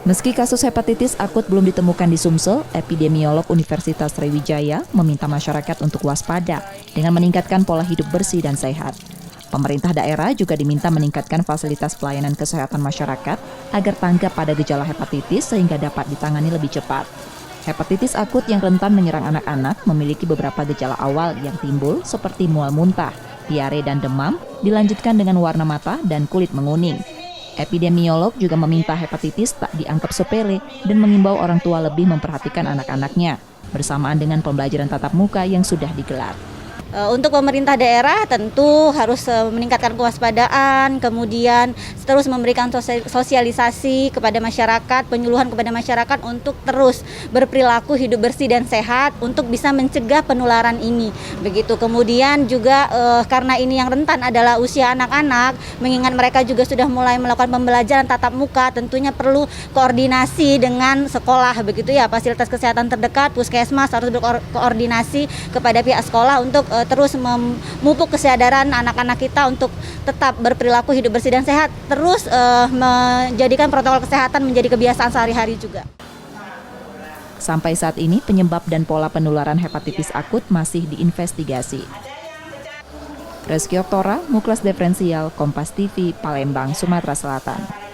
Meski kasus hepatitis akut belum ditemukan di Sumsel, epidemiolog Universitas Sriwijaya meminta masyarakat untuk waspada dengan meningkatkan pola hidup bersih dan sehat. Pemerintah daerah juga diminta meningkatkan fasilitas pelayanan kesehatan masyarakat agar tanggap pada gejala hepatitis sehingga dapat ditangani lebih cepat. Hepatitis akut yang rentan menyerang anak-anak memiliki beberapa gejala awal yang timbul seperti mual muntah, diare dan demam, dilanjutkan dengan warna mata dan kulit menguning. Epidemiolog juga meminta hepatitis tak dianggap sepele dan mengimbau orang tua lebih memperhatikan anak-anaknya, bersamaan dengan pembelajaran tatap muka yang sudah digelar. Untuk pemerintah daerah tentu harus meningkatkan kewaspadaan, kemudian terus memberikan sosialisasi kepada masyarakat, penyuluhan kepada masyarakat untuk terus berperilaku hidup bersih dan sehat untuk bisa mencegah penularan ini. Begitu. Kemudian juga karena ini yang rentan adalah usia anak-anak, mengingat mereka juga sudah mulai melakukan pembelajaran tatap muka, tentunya perlu koordinasi dengan sekolah, begitu ya, fasilitas kesehatan terdekat, puskesmas harus berkoordinasi kepada pihak sekolah untuk terus memupuk kesadaran anak-anak kita untuk tetap berperilaku hidup bersih dan sehat, terus menjadikan protokol kesehatan menjadi kebiasaan sehari-hari juga. Sampai saat ini penyebab dan pola penularan hepatitis akut masih diinvestigasi. Reski Oktora, Muklas Diferensial, Kompas TV, Palembang, Sumatera Selatan.